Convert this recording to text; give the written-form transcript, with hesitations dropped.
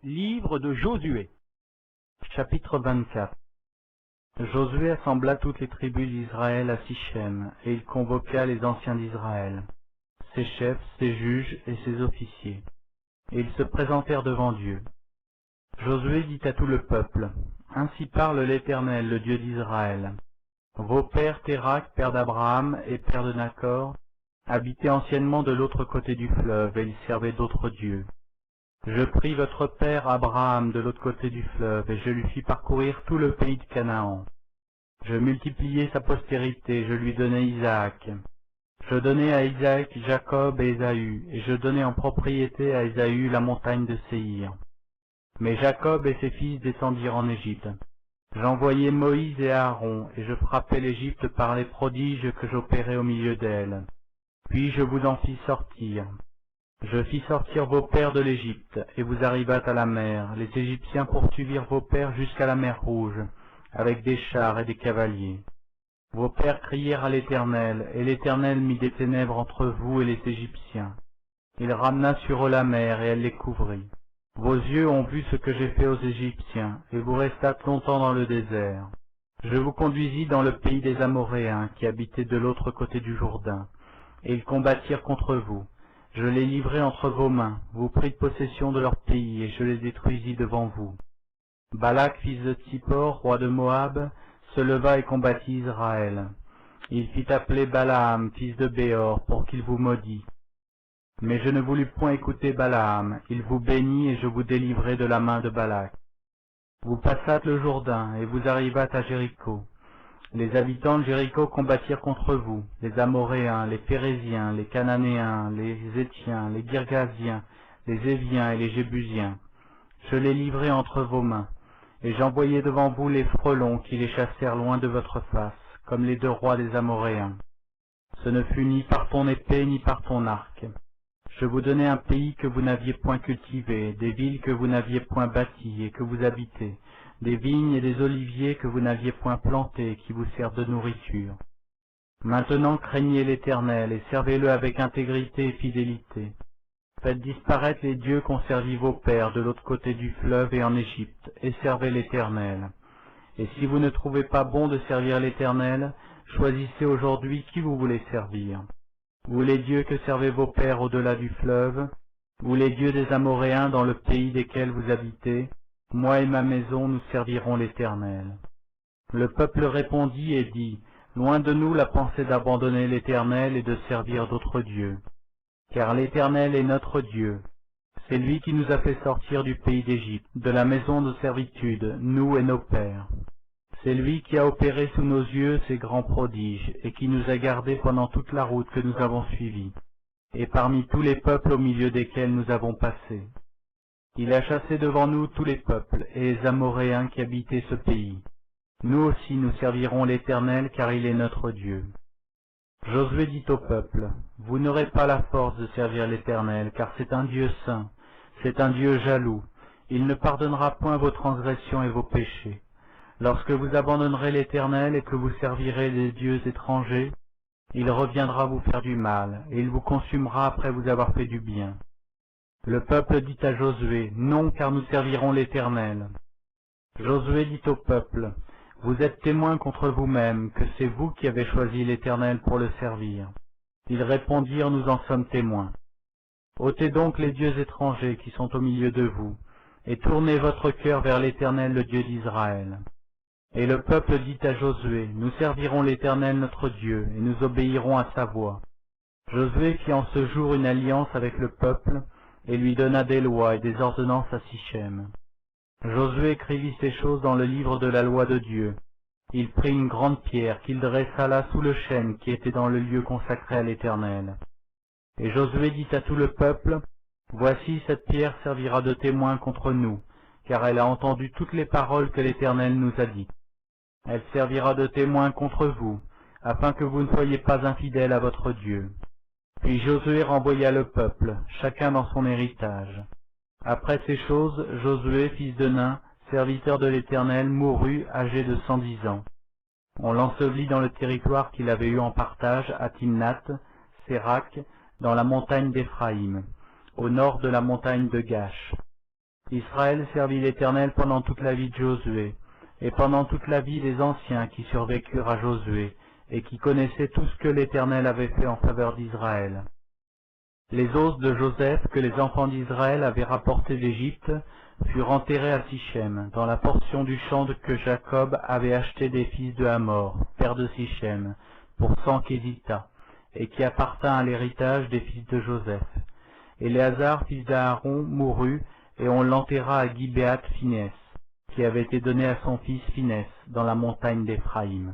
Livre de Josué. Chapitre 24. Josué assembla toutes les tribus d'Israël à Sichem, et il convoqua les anciens d'Israël, ses chefs, ses juges et ses officiers. Et ils se présentèrent devant Dieu. Josué dit à tout le peuple, « Ainsi parle l'Éternel, le Dieu d'Israël. Vos pères Térakh, père d'Abraham et père de Nachor, habitaient anciennement de l'autre côté du fleuve, et ils servaient d'autres dieux. Je pris votre père Abraham de l'autre côté du fleuve, et je lui fis parcourir tout le pays de Canaan. Je multipliai sa postérité, je lui donnai Isaac. Je donnai à Isaac Jacob et Ésaü, et je donnai en propriété à Ésaü la montagne de Séhir. Mais Jacob et ses fils descendirent en Égypte. J'envoyai Moïse et Aaron, et je frappai l'Égypte par les prodiges que j'opérai au milieu d'elle. Puis je vous en fis sortir. Je fis sortir vos pères de l'Égypte, et vous arrivâtes à la mer. Les Égyptiens poursuivirent vos pères jusqu'à la mer Rouge, avec des chars et des cavaliers. Vos pères crièrent à l'Éternel, et l'Éternel mit des ténèbres entre vous et les Égyptiens. Il ramena sur eux la mer, et elle les couvrit. Vos yeux ont vu ce que j'ai fait aux Égyptiens, et vous restâtes longtemps dans le désert. Je vous conduisis dans le pays des Amoréens, qui habitaient de l'autre côté du Jourdain, et ils combattirent contre vous. Je les livrai entre vos mains, vous prîtes possession de leur pays, et je les détruisis devant vous. Balak, fils de Tsippor, roi de Moab, se leva et combattit Israël. Il fit appeler Balaam, fils de Béor, pour qu'il vous maudît. Mais je ne voulus point écouter Balaam, il vous bénit, et je vous délivrai de la main de Balak. Vous passâtes le Jourdain, et vous arrivâtes à Jéricho. Les habitants de Jéricho combattirent contre vous, les Amoréens, les Phéréziens, les Cananéens, les Étiens, les Girgasiens, les Éviens et les Jébusiens. Je les livrai entre vos mains, et j'envoyai devant vous les frelons qui les chassèrent loin de votre face, comme les 2 rois des Amoréens. Ce ne fut ni par ton épée ni par ton arc. Je vous donnai un pays que vous n'aviez point cultivé, des villes que vous n'aviez point bâties et que vous habitez, des vignes et des oliviers que vous n'aviez point plantés, qui vous servent de nourriture. Maintenant craignez l'Éternel et servez-le avec intégrité et fidélité. Faites disparaître les dieux qu'ont servi vos pères de l'autre côté du fleuve et en Égypte, et servez l'Éternel. Et si vous ne trouvez pas bon de servir l'Éternel, choisissez aujourd'hui qui vous voulez servir. Ou les dieux que servaient vos pères au-delà du fleuve, ou les dieux des Amoréens dans le pays desquels vous habitez. Moi et ma maison, nous servirons l'Éternel. Le peuple répondit et dit, Loin de nous la pensée d'abandonner l'Éternel et de servir d'autres dieux. Car l'Éternel est notre Dieu. C'est lui qui nous a fait sortir du pays d'Égypte, de la maison de servitude, nous et nos pères. C'est lui qui a opéré sous nos yeux ces grands prodiges, et qui nous a gardés pendant toute la route que nous avons suivie, et parmi tous les peuples au milieu desquels nous avons passé. Il a chassé devant nous tous les peuples et les Amoréens qui habitaient ce pays. Nous aussi nous servirons l'Éternel, car il est notre Dieu. Josué dit au peuple, Vous n'aurez pas la force de servir l'Éternel, car c'est un Dieu saint, c'est un Dieu jaloux. Il ne pardonnera point vos transgressions et vos péchés. Lorsque vous abandonnerez l'Éternel et que vous servirez des dieux étrangers, il reviendra vous faire du mal, et il vous consumera après vous avoir fait du bien. Le peuple dit à Josué, Non, car nous servirons l'Éternel. Josué dit au peuple, Vous êtes témoins contre vous-même que c'est vous qui avez choisi l'Éternel pour le servir. Ils répondirent, Nous en sommes témoins. Ôtez donc les dieux étrangers qui sont au milieu de vous, et tournez votre cœur vers l'Éternel, le Dieu d'Israël. Et le peuple dit à Josué, Nous servirons l'Éternel notre Dieu, et nous obéirons à sa voix. Josué fit en ce jour une alliance avec le peuple, et lui donna des lois et des ordonnances à Sichem. Josué écrivit ces choses dans le livre de la loi de Dieu. Il prit une grande pierre qu'il dressa là sous le chêne qui était dans le lieu consacré à l'Éternel. Et Josué dit à tout le peuple, Voici cette pierre servira de témoin contre nous, car elle a entendu toutes les paroles que l'Éternel nous a dites. Elle servira de témoin contre vous, afin que vous ne soyez pas infidèles à votre Dieu. Puis Josué renvoya le peuple, chacun dans son héritage. Après ces choses, Josué, fils de Nun, serviteur de l'Éternel, mourut, âgé de 110 ans. On l'ensevelit dans le territoire qu'il avait eu en partage à Timnath, Sérac, dans la montagne d'Éphraïm, au nord de la montagne de Gash. Israël servit l'Éternel pendant toute la vie de Josué, et pendant toute la vie des anciens qui survécurent à Josué, et qui connaissaient tout ce que l'Éternel avait fait en faveur d'Israël. Les os de Joseph que les enfants d'Israël avaient rapportés d'Égypte furent enterrés à Sichem, dans la portion du champ que Jacob avait acheté des fils de Hamor, père de Sichem, pour 100 késitas, et qui appartint à l'héritage des fils de Joseph. Éléazar, fils d'Aaron, mourut, et on l'enterra à Gibéat Finès, qui avait été donné à son fils Finès, dans la montagne d'Éphraïm.